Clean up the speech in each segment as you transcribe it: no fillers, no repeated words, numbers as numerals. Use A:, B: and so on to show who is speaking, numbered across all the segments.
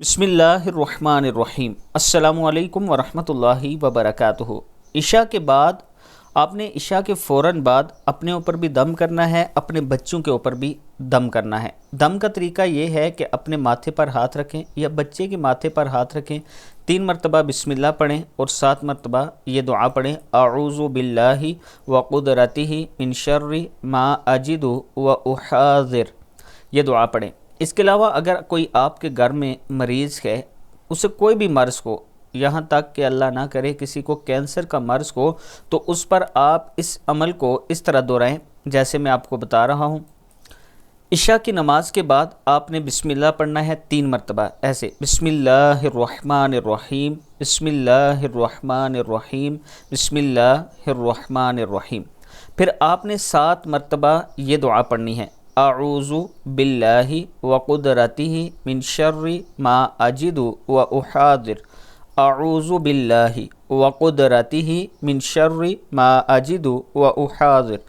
A: बिस्मिल्लाहिर्रहमानिर्रहीम। अस्सलामु अलैकुम वरहमतुल्लाहि वबरकातुहू। इशा के बाद आपने इशा के फ़ौरन बाद अपने ऊपर भी दम करना है, अपने बच्चों के ऊपर भी दम करना है। दम का तरीका ये है कि अपने माथे पर हाथ रखें या बच्चे के माथे पर हाथ रखें, 3 मरतबा बिस्मिल्लाह पढ़ें और 7 मरतबा ये दुआ पढ़ें, अऊज़ु बिल्लाहि व कुदरतिही मिन शर्रि मा अजिदु व उहाज़िर। ये दुआ पढ़ें। इसके अलावा अगर कोई आपके घर में मरीज़ है, उसे कोई भी मर्ज़ हो, यहाँ तक कि अल्लाह ना करे किसी को कैंसर का मर्ज़ हो, तो उस पर आप इस अमल को इस तरह दोहराएं जैसे मैं आपको बता रहा हूँ। इशा की नमाज के बाद आपने बिस्मिल्लाह पढ़ना है 3 मरतबा, ऐसे बिस्मिल्लाहिर्रहमानिर्रहीम बिस्मिल्लाहिर्रहमानिर्रहीम बिस्मिल्लाहिर्रहमानिर्रहीम। फिर आपने 7 मरतबा ये दुआ पढ़नी है, अऊज़ु बिल्लाहि व कुदरतिही मिन शर्रि मा अजिदु व उहाज़िर। अऊज़ु बिल्लाहि व कुदरतिही मिन शर्रि मा अजिदु व उहाज़िर।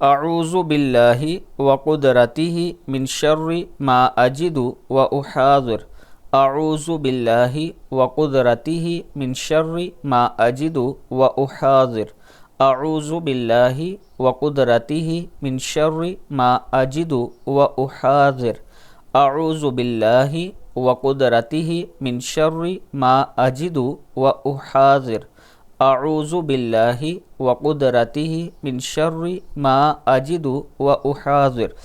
A: अऊज़ु बिल्लाहि व कुदरतिही मिन शर्रि मा अजिदु व उहाज़िर। अऊज़ु बिल्लाहि व कुदरतिही मिन शर्रि मा अजिदु व उहाज़िर। अऊज़ु बिल्लाहि व कुदरतिही मिन शर्रि मा अजिदु व उहाज़िर। अऊज़ु बिल्लाहि व कुदरतिही मिन शर्रि मा अजिदु व उहाज़िर। अऊज़ु बिल्लाहि व कुदरतिही मिन शर्रि मा अजिदु व उहाज़िर।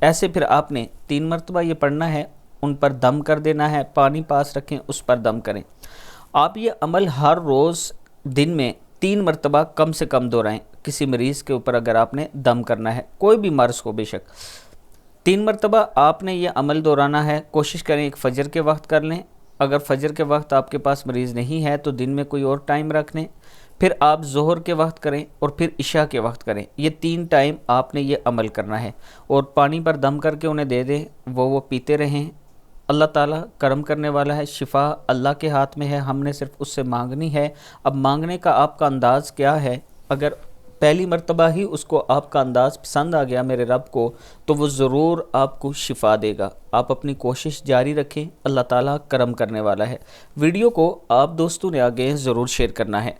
A: ऐसे फिर आपने 3 मरतबा ये पढ़ना है, उन पर दम कर देना है, पानी पास रखें, उस पर दम करें। आप ये अमल हर रोज़ दिन में 3 मरतबा कम से कम दोहराएं। किसी मरीज़ के ऊपर अगर आपने दम करना है, कोई भी मर्ज़ हो बेशक, 3 मरतबा आपने ये अमल दोहराना है। कोशिश करें एक फ़जर के वक्त कर लें, अगर फ़जर के वक्त आपके पास मरीज़ नहीं है तो दिन में कोई और टाइम रख लें, फिर आप ज़ोहर के वक्त करें और फिर इशा के वक्त करें। ये 3 टाइम आपने ये अमल करना है और पानी पर दम करके उन्हें दे दें, वो पीते रहें। अल्लाह ताला करम करने वाला है, शिफ़ा अल्लाह के हाथ में है, हमने सिर्फ उससे मांगनी है। अब मांगने का आपका अंदाज़ क्या है? अगर पहली मरतबा ही उसको आपका अंदाज़ पसंद आ गया मेरे रब को, तो वो ज़रूर आपको शिफ़ा देगा। आप अपनी कोशिश जारी रखें, अल्लाह ताला करम करने वाला है। वीडियो को आप दोस्तों ने आगे ज़रूर शेयर करना है।